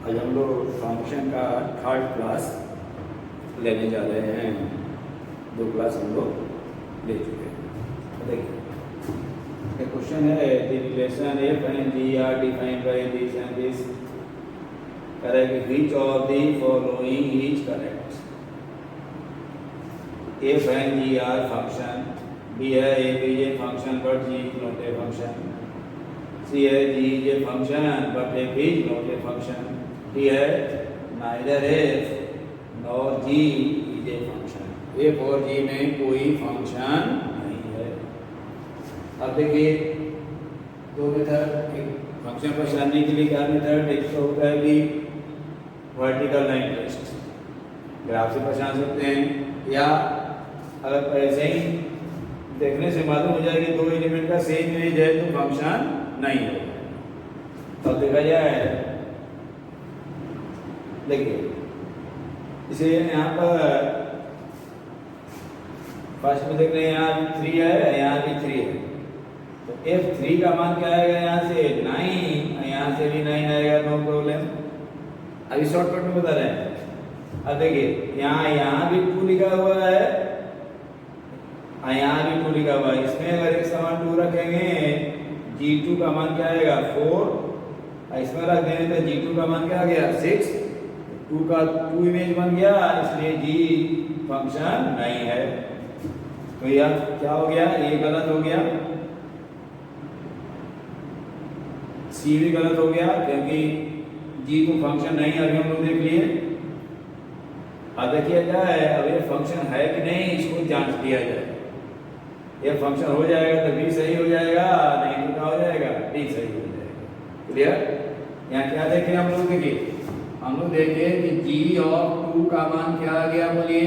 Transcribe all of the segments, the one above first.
आज हम लोग फंक्शन का थर्ड क्लास लेने जा रहे हैं। 2 क्लास हम लोग ले चुके हैं। देखिए क्वेश्चन है the relation f and g are defined by this and this. Correct which of the following is correct. F and g are function, b है f is a function but g is not a function, c है g is a function but f is not a function, d है neither f nor g is a function. F और g में कोई function नहीं है। अब देखिए दो मेथड, एक फंक्शन पहचानने के लिए क्या मेथड, एक तो होता है कि वर्टिकल लाइन टेस्ट, ग्राफ से पहचान सकते हैं, या अगर ऐसे ही देखने से मालूम हो जाए कि 2 एलिमेंट का सेम इमेज है तो फंक्शन नहीं है। तो देखा जाए, देखिए इसे यहाँ पर फर्स्ट में देख रहे हैं, यहाँ 3 है, यहाँ भी 3 है, तो F3 का मान क्या आएगा, यहाँ से 9, यहाँ से भी 9 आएगा, नो प्रॉब्लम। अभी शॉर्टकट में बता रहे हैं। अब देखिए यहाँ भी 2 लिखा हुआ है, यहाँ भी 2 लिखा हुआ है। इसमें अगर एक समान 2 रखेंगे, G2 का मान क्या आएगा 4, इसमें रख देंगे तो G2 का मान क्या आ गया 6, 2 का 2 इमेज बन गया, इसलिए G फंक्शन नहीं है। तो यह क्या हो गया, ये गलत हो गया, C भी गलत हो गया क्योंकि G तो फंक्शन नहीं है, अभी हम लोग देख लिए। अब देखिए क्या है, अब ये फंक्शन है कि नहीं इसको जांच लिया जाए। ये फंक्शन हो जाएगा तो B सही हो जाएगा, नहीं तो क्या हो जाएगा, D सही हो जाएगा। क्लियर? यहाँ क्या देखे हम लोग, देखिए हम लोग देखे कि G ऑफ 2 का मान क्या आ गया, बोलिए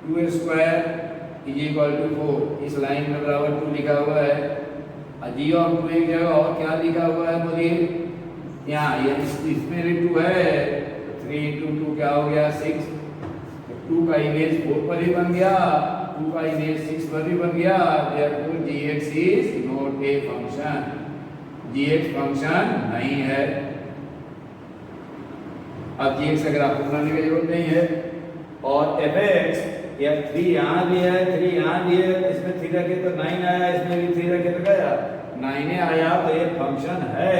2 स्क्वायर इज इक्वल टू 4। इस लाइन में बराबर 2 लिखा हुआ है, और G ऑफ 2 एक जगह और क्या लिखा हुआ है, बोलिए यहाँ इसमें भी 2 है, 3 × 2 क्या हो गया 6। 2 का इमेज 4 पर ही बन गया, 2 का इमेज 6 पर भी बन गया, therefore gx is not a function। gx function नहीं है। अब gx का ग्राफ बनाने की जरूरत नहीं है। और fx या 3 यहाँ भी है, 3 यहाँ भी है, इसमें 3 रखे तो 9 आया, इसमें भी 3 रखे तो गया 9 आया, तो ये फंक्शन है,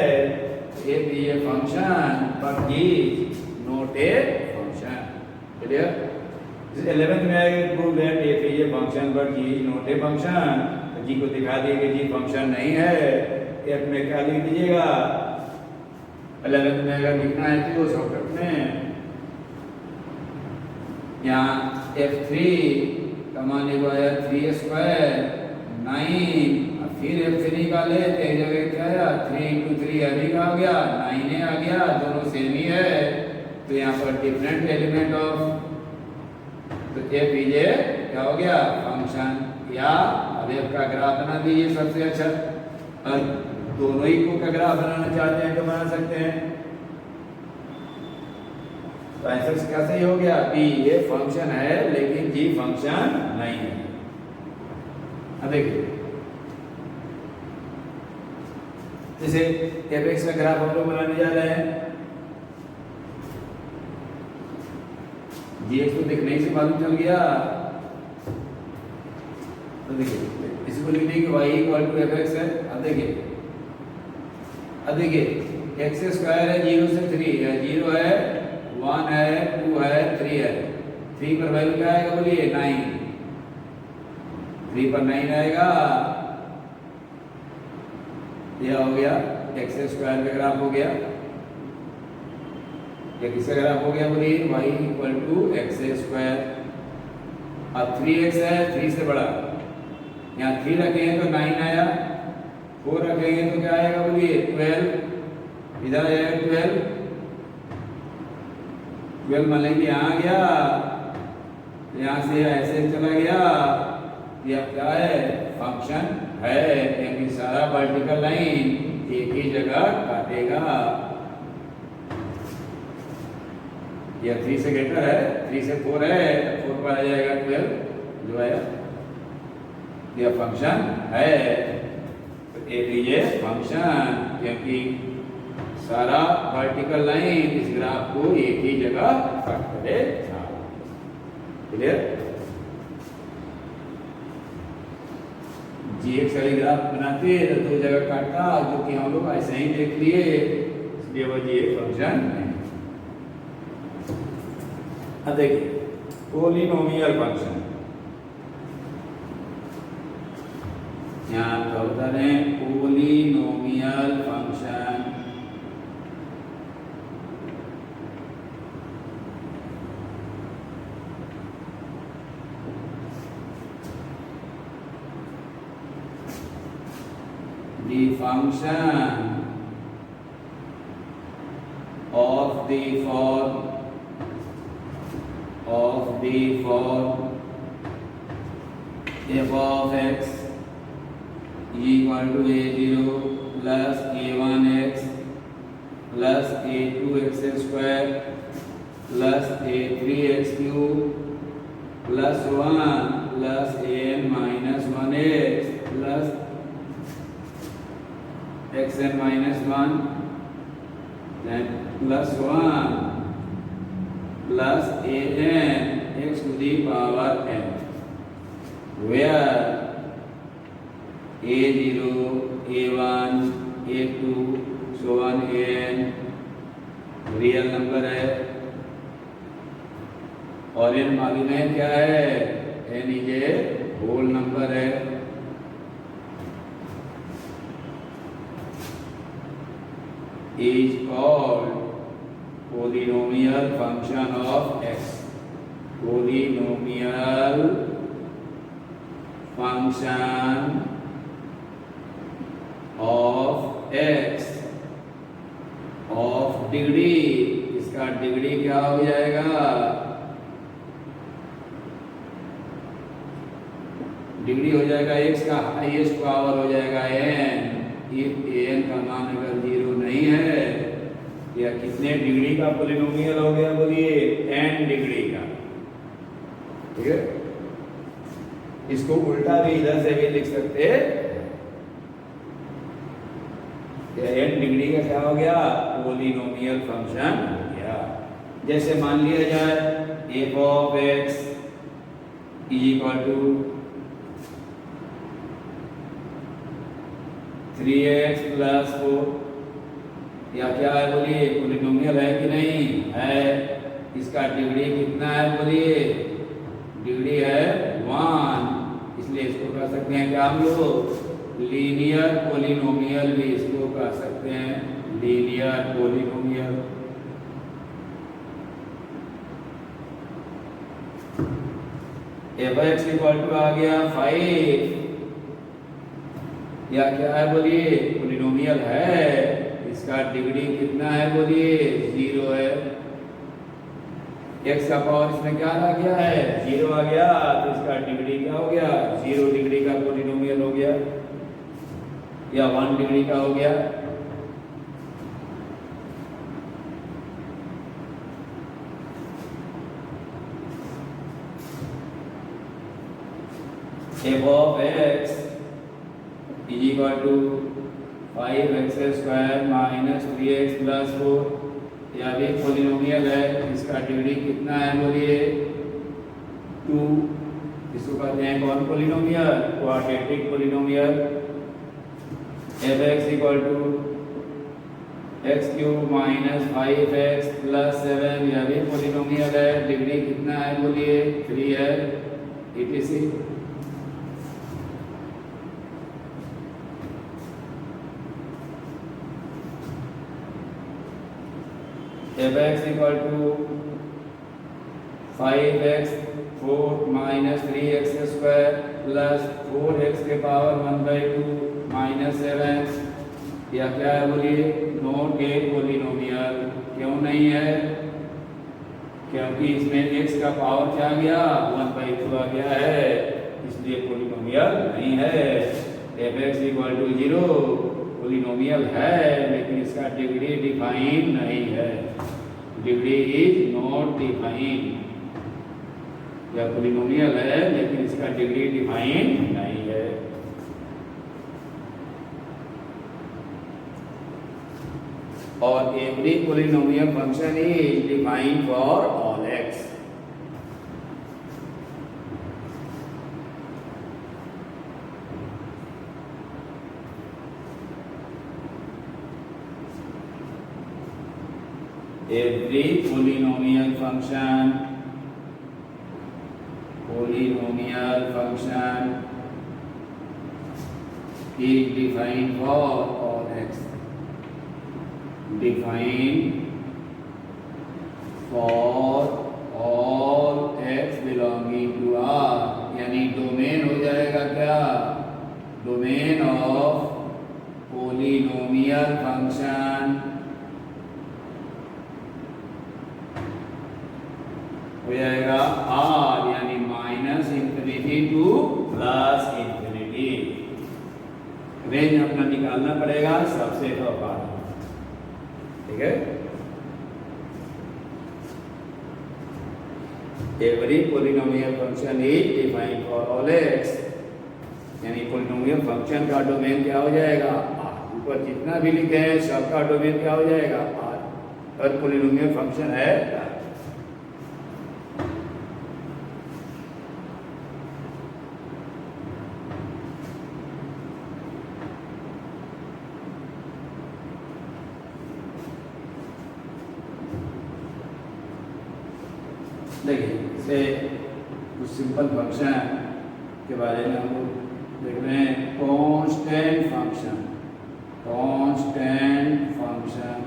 ये भी ये फंक्शन पर g not a function. Clear? 11th में आएगा prove that f is a function but g is not a function. तो g को दिखा दिए कि g फंक्शन नहीं है। f में क्या लिख दीजिएगा, 11th में अगर लिखना है तो शॉर्टकट में यहाँ F3 का मान आया 3 स्क्वायर 9, फिर F3 निकाले तो एक जगह क्या आया 3 × 3 अभी का आ गया 9 आ गया, दोनों सेम ही है। तो यहाँ पर डिफरेंट एलिमेंट ऑफ, तो f इज ए क्या हो गया फंक्शन। या अब f का ग्राफ बना दीजिए सबसे अच्छा, और दोनों ही को का ग्राफ बनाना चाहते हैं तो बना सकते हैं। तो आंसर क्या सही हो गया, b ये फंक्शन है लेकिन g फंक्शन नहीं है। अब देखिए जैसे fx का ग्राफ हम लोग बनाने जा रहे हैं, gx को देखने से मालूम चल गया। तो देखिए इसको लिखने की y इक्वल टू fx है। अब देखिए x स्क्वायर है 0 से 3 है, 0 है 1 है 2 है 3 है, 3 पर वैल्यू क्या आएगा, बोलिए 9, 3 पर 9 आएगा। यह हो गया x स्क्वायर का ग्राफ हो गया। किसका ग्राफ हो गया, बोलिए y equal to x square. अब 3x है 3 से बड़ा, यहाँ 3 रखेंगे तो 9 आया, 4 रखेंगे तो क्या आएगा, बोलिए 12, इधर आएगा 12 मान लेंगे यहाँ आ गया, यहाँ से ऐसे चला गया, यह क्या है फंक्शन है क्योंकि सारा वर्टिकल लाइन एक ही जगह काटेगा। यह 3 से ग्रेटर है, 3 से 4 है, 4 पर आ जाएगा 12 जो आया, यह फंक्शन है। तो ए इज ए फंक्शन क्योंकि सारा वर्टिकल लाइन इस ग्राफ को एक ही जगह कट करेगा। क्लियर? GX वाली ग्राफ बनाते तो दो जगह काटता, जो कि हम लोग ऐसे ही देख लिए, इसलिए वो GX फंक्शन है। अब देखिए पोलिनोमियल फंक्शन, यहाँ क्या बता रहे हैं, polynomial function the function of the form f of x equal to a0 plus a1x plus a2x square plus a3x cube plus 1 plus an minus 1x plus xn minus 1 then plus 1 plus an x to the power n, where a0, a1, a2 so on an real number है और n मालूम है क्या है, n is a whole number है। is called polynomial function of x. Polynomial function of x of degree, इसका degree क्या हो जाएगा, डिग्री हो जाएगा x का हाईएस्ट पावर हो जाएगा n। an का मान अगर 0 नहीं है, या कितने डिग्री का पोलिनोमियल हो गया, बोलिए n डिग्री का। ठीक है, इसको उल्टा भी इधर से भी लिख सकते हैं, n डिग्री का क्या हो गया, पोलिनोमियल फंक्शन हो गया। जैसे मान लिया जाए f of x equal to 3x plus 4, या क्या है बोलिए, पोलिनोमियल है कि नहीं है। इसका डिग्री कितना है बोलिए, डिग्री है 1, इसलिए इसको कह सकते हैं क्या हम लोग, लीनियर पोलिनोमियल भी इसको कह सकते हैं, linear polynomial. f(x) equal to आ गया 5, या क्या है बोलिए, पोलिनोमियल है, इसका डिग्री कितना है बोलिए, 0 है। x का पावर इसमें क्या आ गया है, 0 आ गया, तो इसका डिग्री क्या हो गया, 0 डिग्री का पोलिनोमियल हो गया, या 1 डिग्री का हो गया। f of x is equal to 5x square minus 3x plus 4, यह भी पोलिनोमियल है, इसका डिग्री कितना है बोलिए, 2। इसको कहते हैं कौन polynomial, quadratic polynomial. f(x) equal to x cube minus 5x plus 7, यह भी पोलिनोमियल है, डिग्री कितना है बोलिए, 3 है, etc। f(x) equal to 5x 4 minus 3x square plus 4x के पावर 1/2 माइनस 7, या क्या है बोलिए, नॉट ए पोलिनोमियल। क्यों नहीं है, क्योंकि इसमें x का पावर क्या आ गया, 1/2 आ गया है, इसलिए पोलिनोमियल नहीं है। f(x) इक्वल टू 0 पोलिनोमियल है, लेकिन इसका डिग्री डिफाइन नहीं है, डिग्री इज नॉट डिफाइन। या पोलिनोमियल है लेकिन इसका डिग्री डिफाइन नहीं है। और every polynomial function is defined for all x. Every polynomial function is defined for all x, defined for all x belonging to R, यानी डोमेन हो जाएगा क्या, डोमेन ऑफ पोलिनोमियल फंक्शन हो जाएगा R, यानी minus infinity two plus infinity. Range अपना निकालना पड़ेगा सबसे ऊपर, ठीक है। Every polynomial function is defined for all x, यानी पोलिनोमियल फंक्शन का डोमेन क्या हो जाएगा R। ऊपर जितना भी लिखे हैं सबका डोमेन क्या हो जाएगा R, और पोलिनोमियल फंक्शन है। देखिए इसे कुछ सिंपल फंक्शन के बारे में हम लोग देख रहे हैं। Constant function, constant function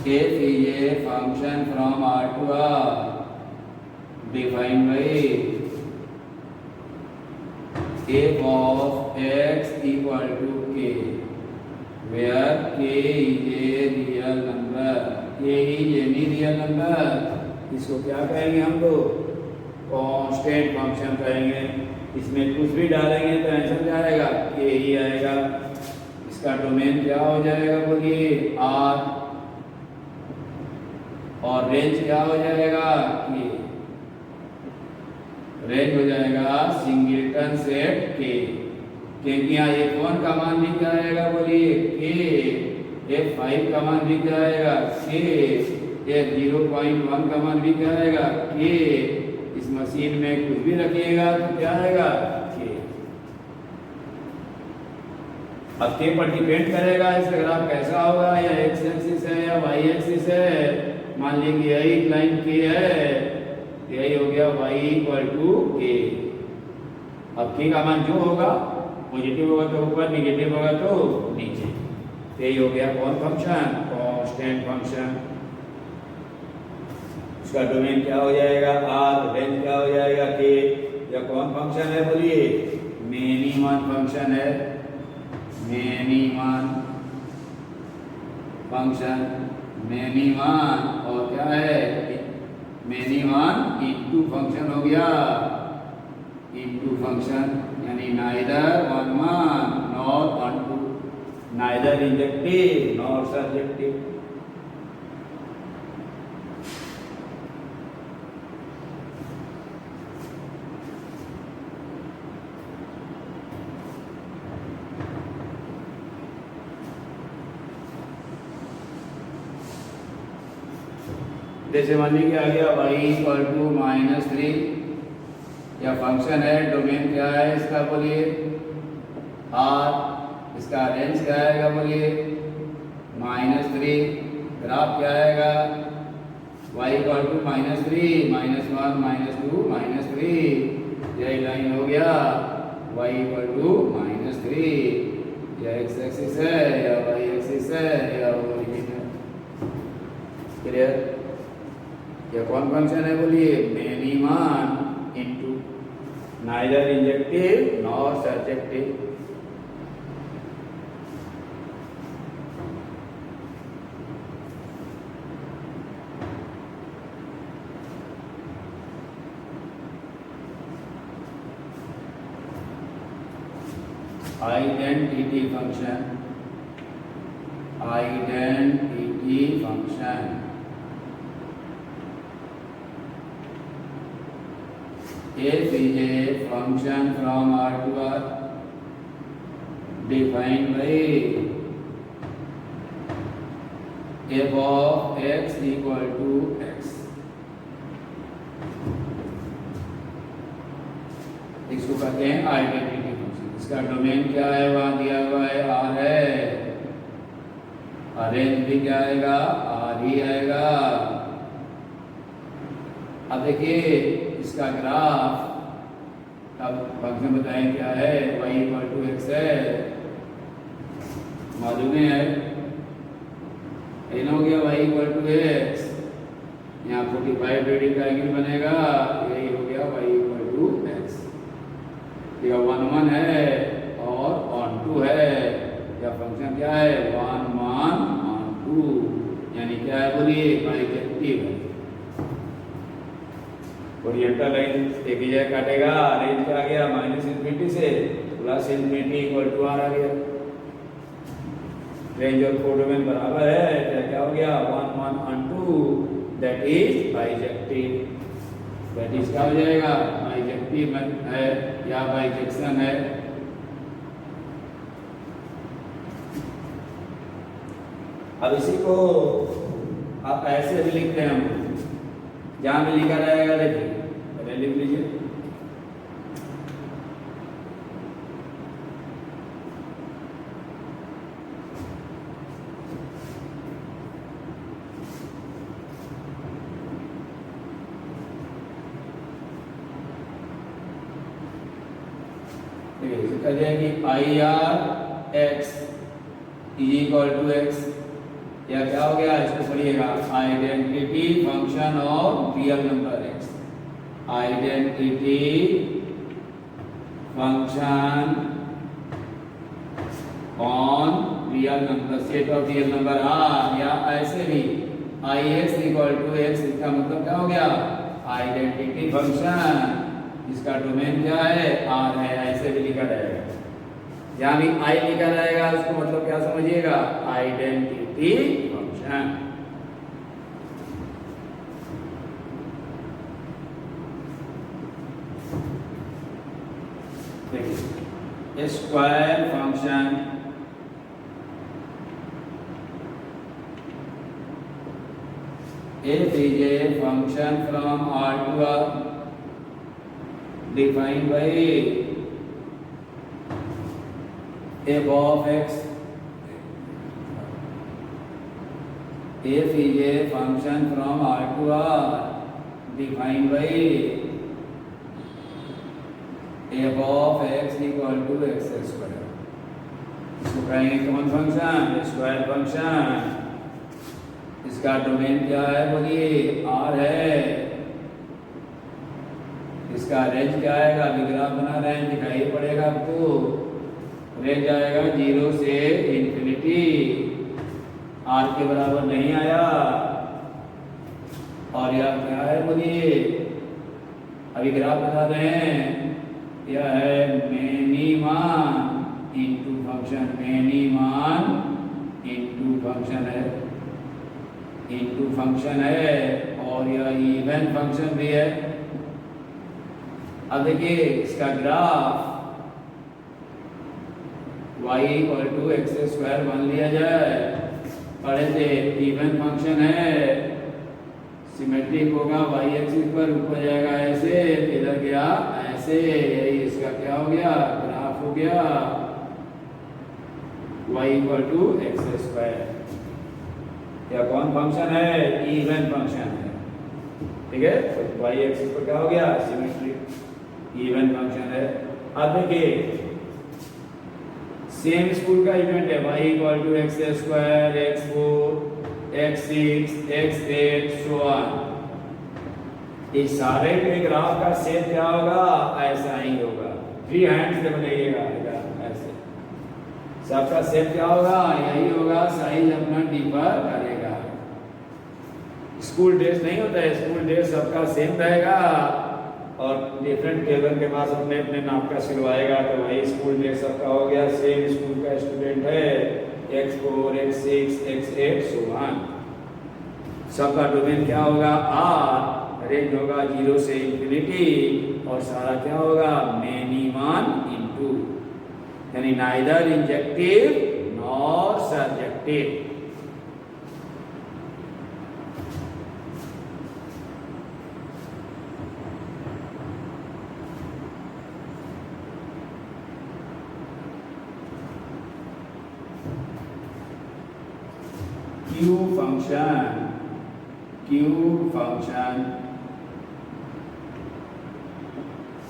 f is a function from R to R defined by f of x equal to k, where k is a real number, k is any real number। इसको क्या कहेंगे हम लोग, constant function कहेंगे। इसमें कुछ भी डालेंगे तो आंसर क्या आएगा, k ही आएगा। इसका डोमेन क्या हो जाएगा बोलिए R, और रेंज क्या हो जाएगा k, रेंज हो जाएगा सिंगलटन सेट k, क्योंकि यहाँ f1 का मान लिख जाएगा बोलिए k, f5 का मान लिख जाएगा k, f0.1 का मान लिख जाएगा k। इस मशीन में कुछ भी रखिएगा तो क्या आएगा k। अब k पर डिपेंड करेगा इसका ग्राफ कैसा होगा, या x एक्सिस है या y एक्सिस है। मान लीजिए यही लाइन k है, यही हो गया y इक्वल टू k। अब k का मान जो होगा, पॉजिटिव होगा तो ऊपर, निगेटिव होगा तो नीचे। यही हो गया कौन फंक्शन, कांस्टेंट फंक्शन। इसका डोमेन क्या हो जाएगा R, रेंज क्या हो जाएगा k। या कौन फंक्शन है बोलिए, मेनी मान फंक्शन है, मेनी मान फंक्शन, मेनी मान। और क्या है, मेनी मान इनटू फंक्शन हो गया, इनटू फंक्शन, यानी neither one one nor one two, neither injective nor subjective. जैसे मान लीजिए आ गया y इक्वल टू -3, या फंक्शन है, डोमेन क्या है इसका बोलिए R, इसका रेंज क्या आएगा बोलिए -3, ग्राफ क्या आएगा y इक्वल टू -3, -1 -2 -3, यही लाइन हो गया y इक्वल टू -3। या x एक्सिस है या y एक्सिस है या ओरिजिन है। क्लियर। या कौन फंक्शन है बोलिए, मेनी मान into, neither injective nor subjective. Identity function, identity function f is a function from R to R defined by f of x equal to x। इसको कहते हैं आइडेंटिटी फंक्शन। इसका डोमेन क्या है, वहां दिया हुआ है R है, रेंज भी क्या आएगा, R ही आएगा। अब देखिए इसका ग्राफ, अब फंक्शन बताएं क्या है, y इक्वल टू एक्स है, मालूम है हो गया y इक्वल टू एक्स, यहाँ 45 डिग्री का एंगल बनेगा, यही हो गया y इक्वल टू एक्स। यह 1 1 है और on 2 है, यह फंक्शन क्या है 1 1 on 2, यानी क्या है बोलिए बाइजेक्टिव है। ओरिएंटल लाइन एक ही जगह काटेगा, रेंज क्या आ गया -∞ से +∞ इक्वल टू R आ गया। रेंज और कोडोमेन बराबर है, क्या हो गया 1 1 on 2, that is bijective. That is क्या हो जाएगा बाइजेक्टिव है या बाइजेक्शन है। अब इसी को आप ऐसे भी लिखते हैं, हम जहां भी लिखा रहेगा देखिए पहले लिख लीजिए, कह जाएगी I R x equal to x, या क्या हो गया इसको पढ़िएगा identity function of real number x. Identity function on real number, set of real number R, या ऐसे भी I x equal to x, इसका मतलब क्या हो गया आइडेंटिटी फंक्शन, इसका डोमेन क्या है आर है, ऐसे भी लिखा रहेगा। जहां भी आई लिखा रहेगा उसको मतलब क्या समझिएगा आइडेंटिटी फंक्शन। देखिए square function, f is a function from R to R defined by f of x। f is a function from R to R defined by f of x equal to x square। इसको कहेंगे कौन function, square function. इसका domain क्या है बोलिए R है, इसका range क्या आएगा, अभी ग्राफ बना रहे हैं दिखाई पड़ेगा आपको, रेंज आएगा 0 से इन्फिनिटी, R के बराबर नहीं आया। और यह क्या है बोलिए, अभी ग्राफ बता रहे हैं, यह है मेनी मान इनटू फंक्शन, मेनी मान इनटू फंक्शन है, इनटू फंक्शन है, और यह इवन फंक्शन भी है। अब देखिए इसका graph y equal to x square मान लिया जाए, पढ़े थे इवन फंक्शन है, सिमेट्रिक होगा, y एक्सिस पर ऊपर जाएगा ऐसे, इधर गया ऐसे, यही इसका क्या हो गया ग्राफ हो गया y equal to x square. क्या कौन फंक्शन है, इवन फंक्शन है, ठीक है। तो y एक्सिस पर क्या हो गया सिमेट्रिक इवन फंक्शन है। अब देखिए सेम स्कूल का इवेंट है, y equal to x square, x4, x6, x8 so on. इस सारे के ग्राफ का सेट क्या होगा, ऐसा ही होगा, फ्री हैंड से बनाइएगा ऐसे, सबका सेट क्या होगा यही होगा, साइज अपना डिफर करेगा। स्कूल ड्रेस नहीं होता है, स्कूल ड्रेस सबका सेम रहेगा और डिफरेंट टेलर के पास अपने अपने नाप का सिलवाएगा, तो वही स्कूल ड्रेस सबका हो गया, सेम स्कूल का स्टूडेंट है, x4, x6, x8 so on. सबका डोमेन क्या होगा R, रेंज होगा 0 से इन्फिनिटी, और सारा क्या होगा मेनी मान इनटू, यानी neither injective nor surjective. Q function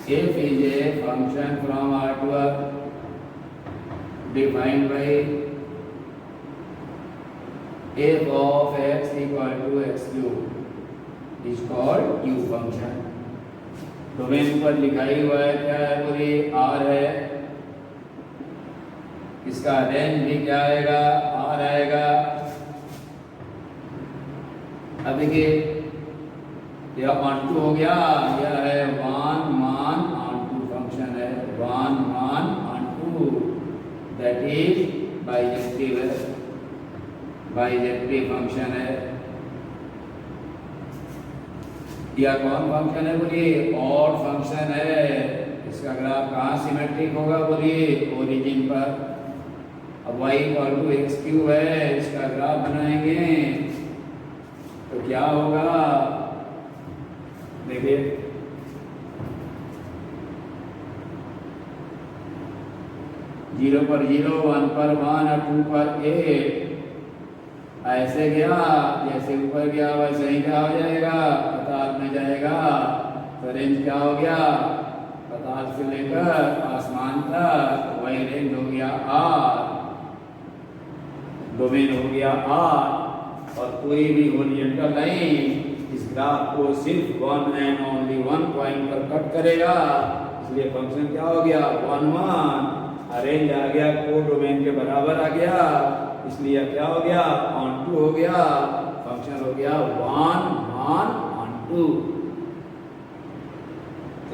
f is a function from R to R defined by f of x equal to x cube is called Q function। Domain पर लिखाई हुआ है क्या है, बोलिए R है, इसका रेंज भी क्या आएगा, R आएगा। अब देखिए यह ऑन टू हो गया, यह है वन मान ऑन टू फंक्शन है, वन मान onto, that is bijective है, बाइजेक्टिव फंक्शन है। यह कौन फंक्शन है, बोलिए ऑड फंक्शन है। इसका ग्राफ कहाँ सिमेट्रिक होगा, बोलिए ओरिजिन पर। अब y equal to x cube है, इसका ग्राफ बनाएंगे तो क्या होगा, देखिए जीरो पर जीरो, वन पर वन और टू पर एट, ऐसे गया जैसे ऊपर गया वैसे ही क्या हो जाएगा, पाताल में जाएगा। तो रेंज क्या हो गया, पाताल से लेकर आसमान तक, वही रेंज हो गया आर, डोमेन हो गया आर। और कोई भी हॉरिजॉन्टल लाइन इस ग्राफ को सिर्फ one and only one point पर कट करेगा, इसलिए फंक्शन क्या हो गया, वन वन, रेंज आ गया को डोमेन के बराबर आ गया, इसलिए क्या हो गया, ऑन टू हो गया, फंक्शन हो गया वन वन ऑन टू।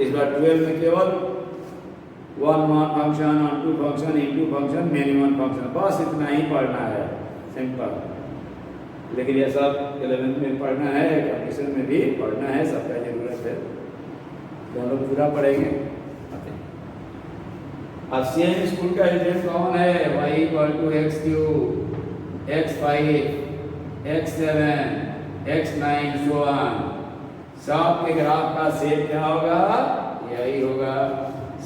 इस बार 12 में केवल one one function, onto function, into function, minimum function, बस इतना ही पढ़ना है, सिंपल। लेकिन यह सब 11th में पढ़ना है, कंडीशन में भी पढ़ना है, सबका जरूरत है, तो हम लोग पूरा पढ़ेंगे। अब सेम स्कूल का एलिमेंट कौन है, y equal to x cube, x 5, x 7, x 9 so on. सब के ग्राफ का शेप क्या होगा, यही होगा।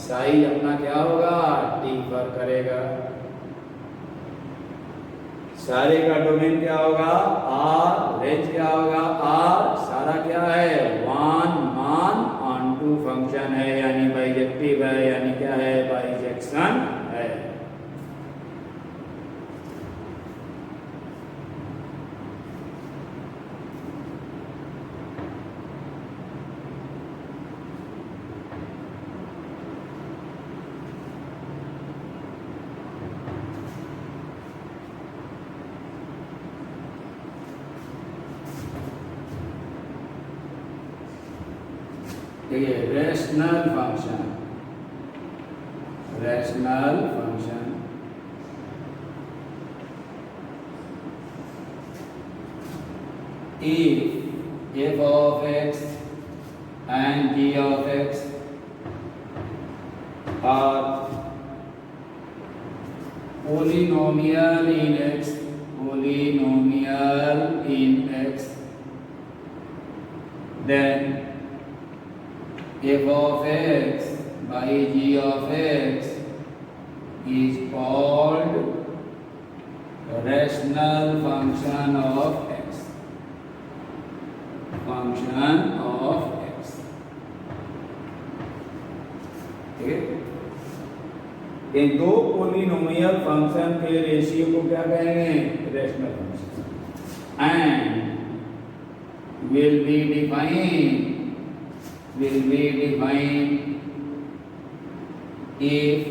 साइज अपना क्या होगा, टी पर करेगा। सारे का डोमेन क्या होगा, आर, रेंज क्या होगा आर, सारा क्या है वन मान ऑन टू फंक्शन है, यानी बाइजेक्टिव है, यानी क्या है, बाइजेक्शन है। देखिए rational function, rational function if f of x and g of x are polynomial in x, polynomial in x, then f of x by g of x is called rational function of x, function of x। ठीक है, इन दो polynomial function के ratio को क्या कहेंगे, rational function. And will be defined if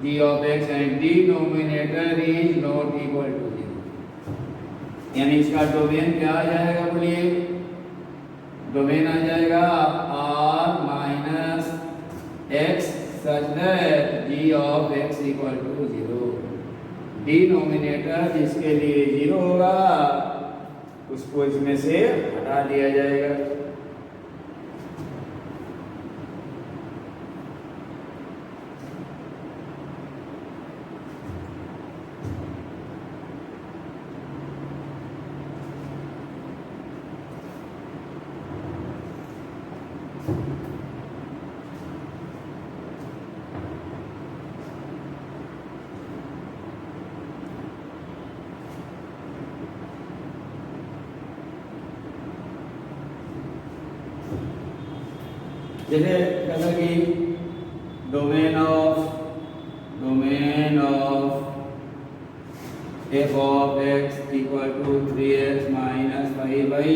g of x and denominator is not equal to 0। यानी इसका domain क्या आ जाएगा, बोलिए डोमेन आ जाएगा r minus x such that g of x equal to 0। Denominator जिसके लिए 0 होगा उसको इसमें से हटा दिया जाएगा। जैसे कहना कि domain of f of x equal to 3x minus 5 by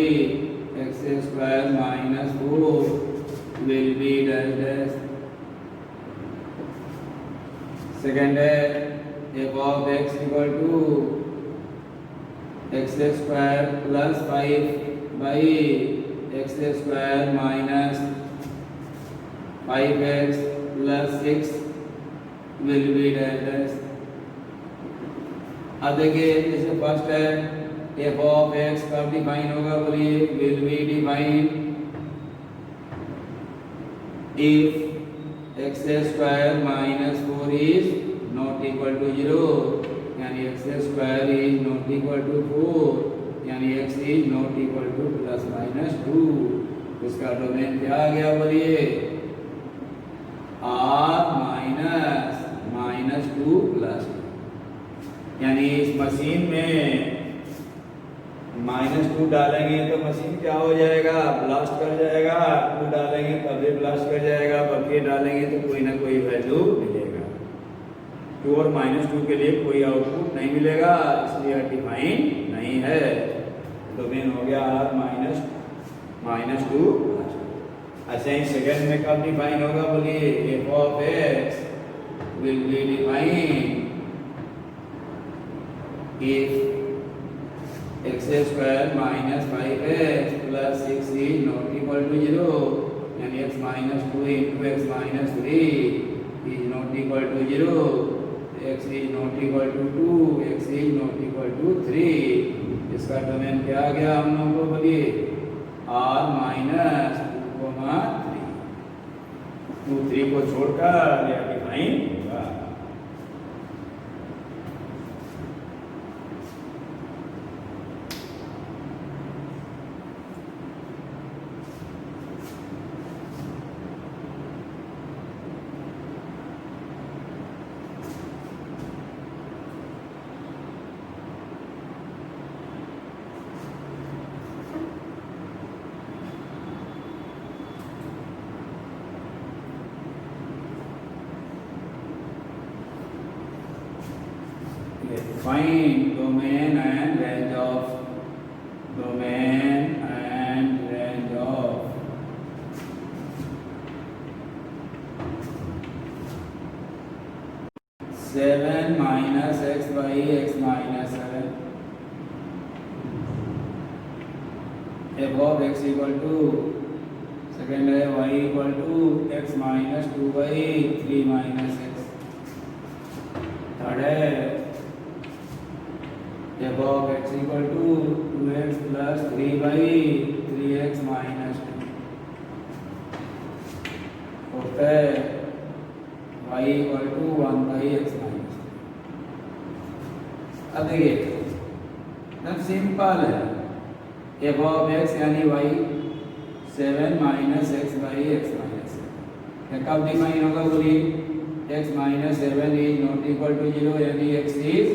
x square minus 4 will be dash dash. Second है f of x equal to x square plus 5 by x square minus 5x plus 6 will be dash dash. अब देखिए जैसे first है f of x कब define होगा बोलिए, will be defined if x square minus 4 is not equal to 0, यानी x square is not equal to 4, यानी x is not equal to plus minus 2. इसका डोमेन क्या आ गया बोलिए, r minus 2 plus 2. यानी इस मशीन में -2 डालेंगे तो मशीन क्या हो जाएगा, ब्लास्ट कर जाएगा. 2 डालेंगे तब भी ब्लास्ट कर जाएगा. बल्कि डालेंगे तो कोई ना कोई वैल्यू मिलेगा. 2 और -2 के लिए कोई आउटपुट नहीं मिलेगा, इसलिए डिफाइन नहीं है. डोमेन हो गया r -2. अच्छा ही सेकेंड में कब डिफाइन होगा बोलिए, f of x will be defined if x square minus 5x plus 6 is not equal to 0, यानी x minus 2 into x minus 3 is not equal to 0, x is not equal to 2, x is not equal to 3. इसका domain क्या आ गया हम लोगों को बोलिए, r minus 2, 3 को छोड़कर यह डिफाइन होगा. Find domain and range of seven minus x by x minus 7. F of x equal to second है y equal to x minus 2 by 3 minus x. Third है f of x equal to 2x plus 3 by 3x minus 2. Fourth है y equal to 1 by x minus 2. अब देखिए एकदम simple है. f of x यानी y 7 minus x by x minus 7. कब define होगा बोलिए, x minus 7 is not equal to 0, यानी x is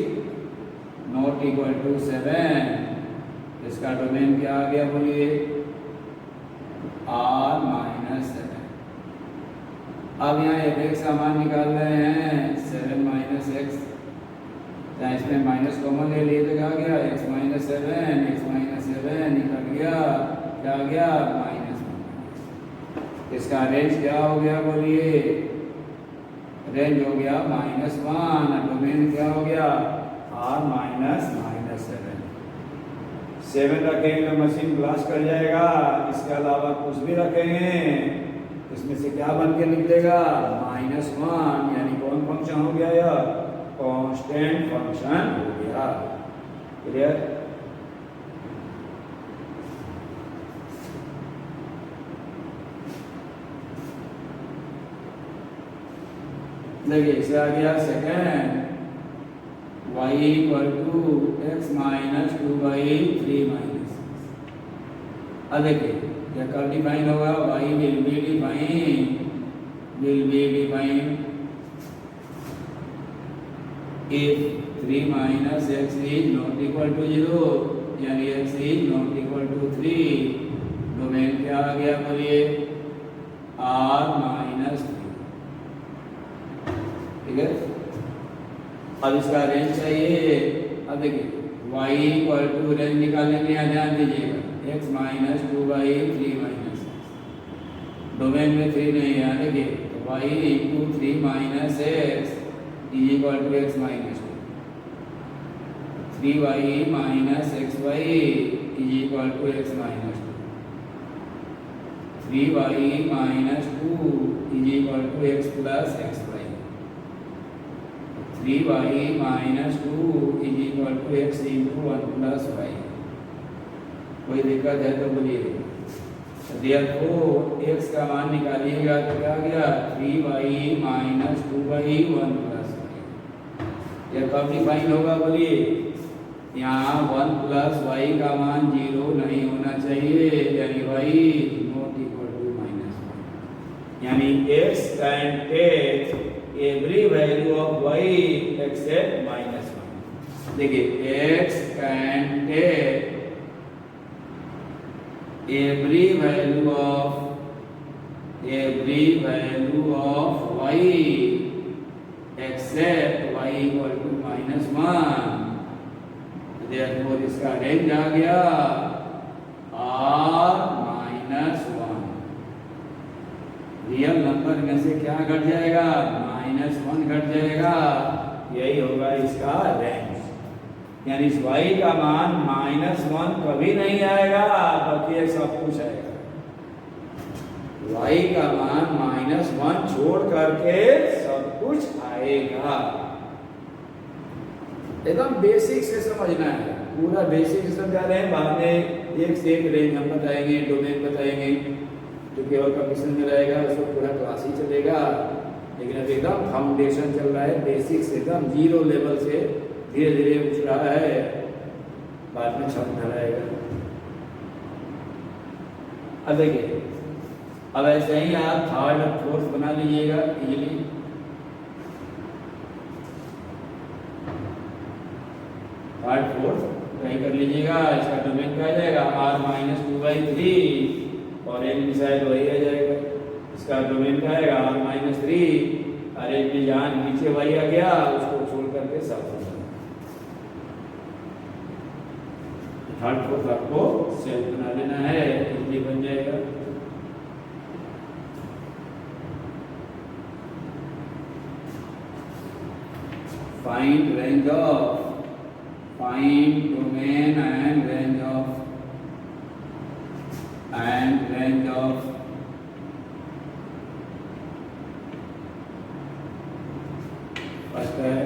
not equal to 7. इसका डोमेन क्या आ गया बोलिए, r minus 7. अब यहाँ एफ एक्स का मान निकाल रहे हैं 7 minus x. चाहे इसमें माइनस कॉमन ले लिए तो क्या आ गया, x minus 7 निकल गया, क्या आ गया -1. इसका रेंज क्या हो गया बोलिए, रेंज हो गया -1. डोमेन क्या हो गया, r minus 7 रखेंगे तो मशीन ब्लास्ट कर जाएगा. इसके अलावा कुछ भी रखेंगे इसमें से क्या बन के निकलेगा, -1. यानी कौन फंक्शन हो गया, यह कांस्टेंट फंक्शन हो गया. क्लियर. देखिए इसे आ गया second y equal to x minus 2 by 3 minus 6. अब देखिए यह कब डिफाइन होगा, y will be defined if 3 minus x is not equal to 0, यानी x is not equal to 3. Domain क्या आ गया बोलिए, r-3। ठीक है, अब इसका रेंज चाहिए। अब देखिए y इक्वल टू रेंज निकालने के लिए ध्यान दीजिएगा, x माइनस 2/3 माइनस डोमेन में 3 नहीं है। देखिए तो y into 3 minus x is equal to x minus 2, 3y minus xy is equal to x minus 2, 3y minus 2 is equal to x plus xy, 3y minus 2 is equal to x into 1 plus y. कोई दिक्कत है तो बोलिए। Therefore x का मान निकालिएगा तो क्या गया, 3y minus 2y 1 plus Y. यह कब डिफाइन होगा बोलिए, यहाँ 1 प्लस वाई का मान 0 नहीं होना चाहिए, यानी y नॉट इक्वल टू -1, यानी x can take every value of y except -1। देखिए x can take every value of y except y equal to -1। therefore इसका रेंज आ गया r-1। रियल नंबर में से क्या घट जाएगा, -1 घट जाएगा, यही होगा इसका रेंज। यानी इस y का मान -1 कभी नहीं आएगा, बल्कि सब कुछ आएगा। y का मान -1 छोड़ करके सब कुछ आएगा। एकदम बेसिक से समझना है, पूरा बेसिक से समझा रहे हैं। बाद में एक से एक रेंज हम बताएंगे, डोमेन बताएंगे, जो केवल कंडीशन में रहेगा उसको पूरा क्लास ही चलेगा। लेकिन अभी एकदम फाउंडेशन चल रहा है, बेसिक से एकदम 0 लेवल से धीरे धीरे उठ रहा है, बाद में छमता रहेगा। अब देखिए, अब ऐसे ही आप थर्ड और फोर्थ बना लीजिएगा इजीली। थर्ड फोर्थ कहीं कर लीजिएगा। इसका डोमेन क्या आ जाएगा, r-2/3 और एक मिसाइल वही आ जाएगा। इसका डोमेन क्या आएगा, r-3, और एक में जहाँ नीचे वही आ गया उसको छोड़ करके सब हो जाएगा। थर्ड फोर्थ आपको सेल्फ बना लेना है, इजीली बन जाएगा। Find range of, find domain and range of first है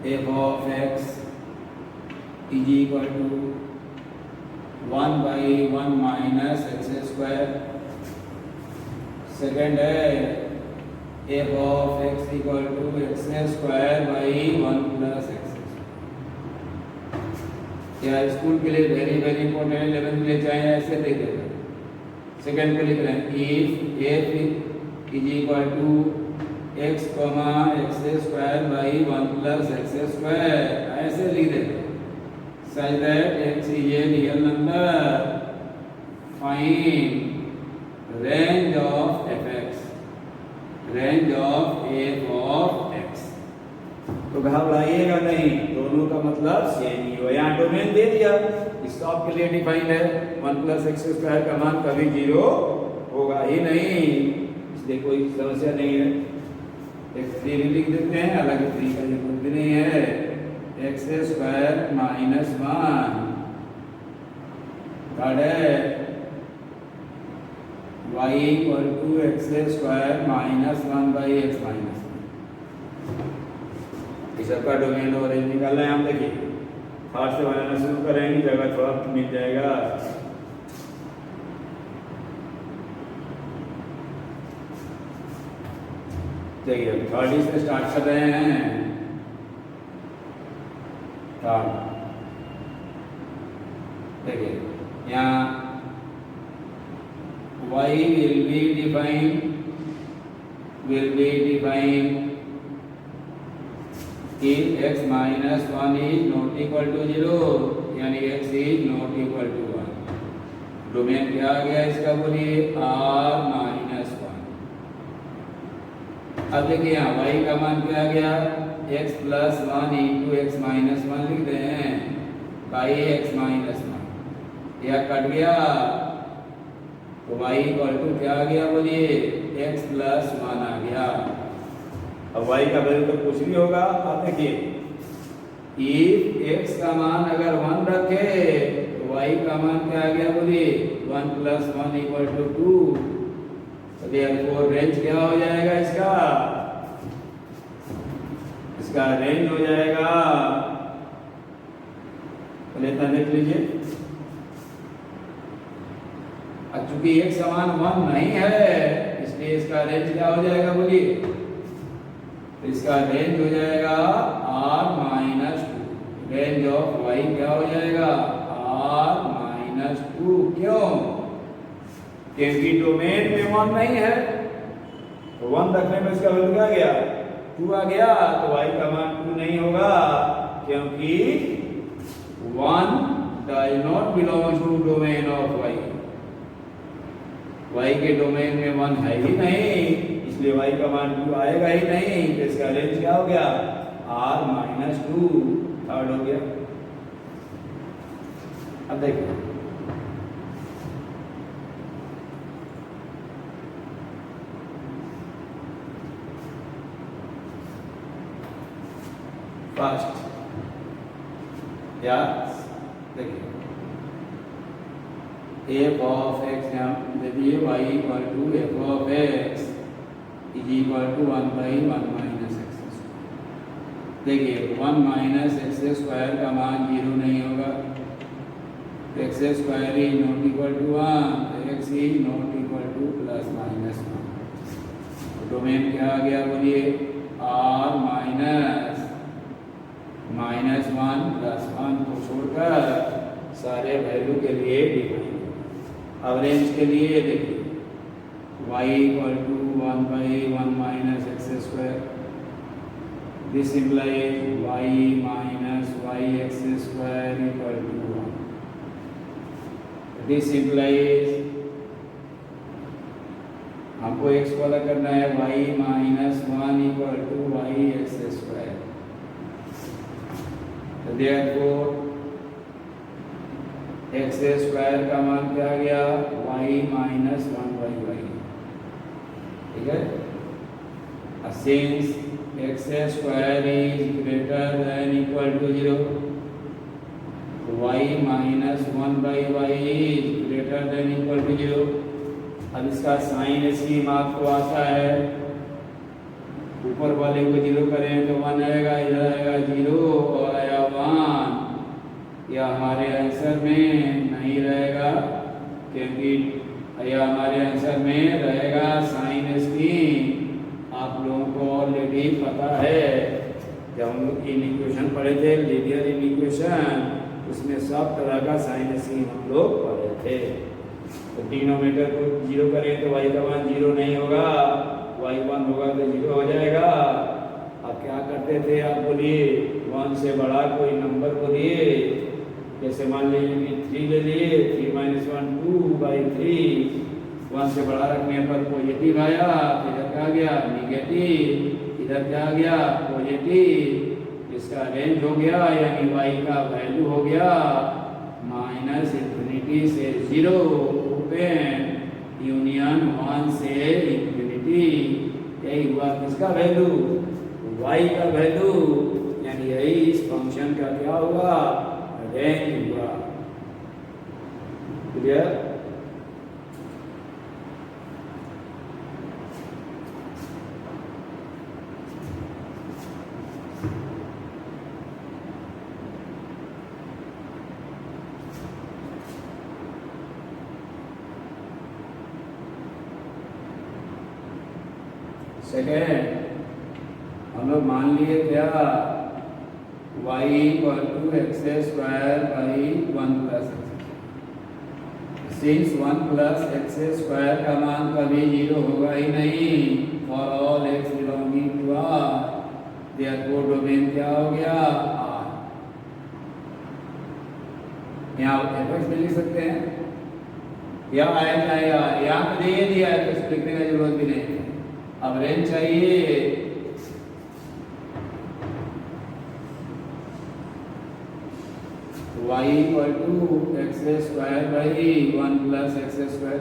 f of x is equal to 1/1 minus x square। Second है f of x equal to x square by 1 plus x। या school के लिए very very important है, 11th के लिए चाहे ऐसे दे देगा। सेकेंड पे लिख रहे हैं if f is equal to x, x square by 1 plus x square, ऐसे लिख देगा। such that x is a real number, find range of fx, range of f of x। तो घबराइएगा नहीं, दोनों का मतलब सेम ही हो। यहाँ डोमेन दे दिया, इसका आपके लिए डिफाइंड है, 1 प्लस एक्स स्क्वायर का मान कभी 0 होगा ही नहीं, इसलिए कोई समस्या नहीं है। एक 3 भी लिख देते हैं, हालांकि 3 का जरूरत भी नहीं है। X square minus 1 y equal to x square minus 1/x minus. इस सबका डोमेन और रेंज निकालना है। हम देखिए हाथ से बनाना शुरू करेंगे, जगह थोड़ा मिल जाएगा। देखिए थर्ड से स्टार्ट कर रहे हैं। थर्ड देखिए यहाँ y will be defined if x minus 1 is not equal to 0, यानी x is not equal to 1। Domain क्या आ गया इसका, बोलिए r-1। अब देखिए यहाँ y का मान क्या आ गया, x plus one into x minus one लिख रहे हैं बाई एक्स माइनस वन, यह कट गया तो y इक्वल टू क्या आ गया बोलिए, x प्लस वन आ गया। अब y का वैल्यू तो कुछ भी होगा। अब देखिए if x का मान अगर वन रखे तो y का मान क्या आ गया बोलिए, one plus one equal to two. तो देयरफॉर रेंज क्या हो जाएगा इसका, इसका रेंज हो जाएगा, पहले इतना देख लीजिए। अब चूंकि एक समान वन नहीं है इसलिए इसका रेंज क्या हो जाएगा बोलिए, तो इसका रेंज हो जाएगा r minus two. Range of y क्या हो जाएगा, r माइनस टू। क्यों, क्योंकि डोमेन में वन नहीं है, तो वन रखने में इसका वैल्यू क्या गया, टू आ गया। तो y का मान टू नहीं होगा क्योंकि one does not belong to domain of y। y के डोमेन में वन है ही नहीं, इसलिए y का मान टू आएगा ही नहीं। तो इसका रेंज क्या हो गया, r माइनस टू। थर्ड हो गया। अब देखिए फर्स्ट, या देखिए एफ ऑफ एक्स दे दिए y equal to f of x is equal to one by one minus x. देखिए वन माइनस एक्स स्क्वायर का मान जीरो नहीं होगा, तो x square is not equal to one, तो x is not equal to plus minus one. Domain क्या आ गया बोलिए, R minus minus one plus one को छोड़कर सारे वैल्यू के लिए डिफाइन। अब रेंज के लिए देखिए y equal to one by one minus x square, this implies y minus y x square equal to one. This implies हमको x को अलग करना है, y minus one equal to y x square. Therefore x square का मान क्या आ गया, y minus one by y. ठीक है, since x square is greater than equal to zero, y minus one by y is greater than equal to zero. अब इसका sign scheme आपको आता है, ऊपर वाले को जीरो करें तो वन आएगा, इधर आएगा जीरो और आया वन। यह हमारे आंसर में नहीं रहेगा क्योंकि यह हमारे आंसर में रहेगा साइन स्कीम। आप लोगों को ऑलरेडी पता है, जब हम लोग इन इक्वेशन पढ़े थे लीनियर इन इक्वेशन, उसमें सब तरह का साइन स्कीम हम लोग पढ़े थे। तो डिनोमिनेटर को जीरो करें तो y का मान जीरो नहीं होगा, y वन होगा तो जीरो हो जाएगा। अब क्या करते थे आप बोलिए, वन से बड़ा कोई नंबर बोलिए, जैसे मान लीजिए कि थ्री ले लिए, three minus one two by three. One से बड़ा रखने पर पॉजिटिव आया, इधर क्या गया निगेटिव, इधर क्या गया पॉजिटिव। इसका रेंज हो गया यानी y का वैल्यू हो गया माइनस इन्फिनिटी से जीरो ओपन यूनियन वन से इन्फिनिटी। यही हुआ किसका वैल्यू, y का वैल्यू, यानी यही इस फंक्शन का क्या हुआ, रेंज हुआ। क्लियर। सेकेंड, हम लोग मान लिए क्या, y equal to x square by one plus x. Since one plus x square का मान कभी जीरो होगा ही नहीं for all x belonging to R, therefore domain क्या हो गया आर। यहाँ एफ में लिख सकते हैं, या आया चाहे यहाँ पे दे दिया है तो लिखने का जरूरत भी नहीं है। अब रेंज चाहिए y equal to x square by 1 plus x square.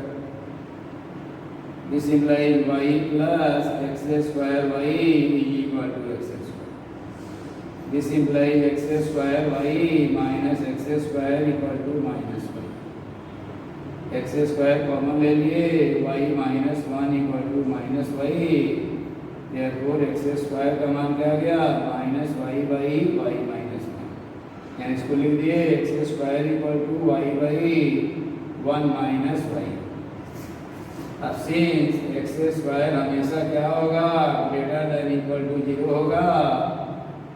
This implies y plus x square y equal to x square. This implies x square y minus x square equal to minus y. X square common ले लिए, y minus 1 equal to minus y. Therefore x square का मान क्या आ गया? Minus y by y minus 1. यानी इसको लिख दिए x square equal to Y by 1 minus y. अब सिंस एक्स स्क्वायर हमेशा क्या होगा? ग्रेटर देन इक्वल टू 0 होगा,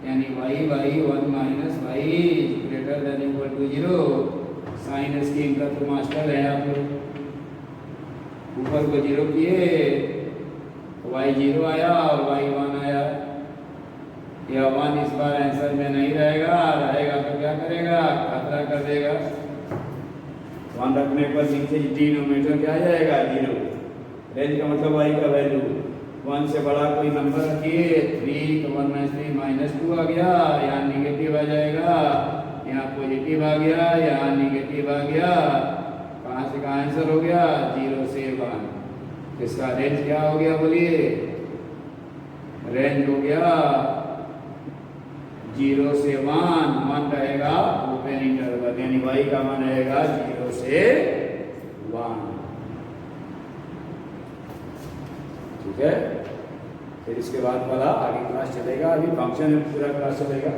यानी y by 1 minus y greater than equal to 0. Sign scheme का तो मास्टर है आप लोग. ऊपर को 0 किए, y 0 आया और y 1 आया. यह 1 इस बार आंसर में नहीं रहेगा, रहेगा तो क्या करेगा? खतरा कर देगा. 1 रखने पर नीचे डिनोमिनेटर क्या आ जाएगा? 0. रेंज का मतलब y का वैल्यू 1 से बड़ा कोई नंबर रखिए. 3 तो 1 - 3 -2 आ गया, यहाँ निगेटिव आ जाएगा, यहाँ पॉजिटिव आ गया, यहाँ निगेटिव आ गया. कहाँ से कहाँ आंसर हो गया? 0 से 1. इसका रेंज क्या हो गया? बोलिए. रेंज हो गया 0 से 1. 1 रहेगा ओपन इंटरवल, यानी y का मान रहेगा 0 से 1. ठीक है. फिर इसके बाद वाला आगे क्लास चलेगा. अभी फंक्शन पूरा क्लास चलेगा.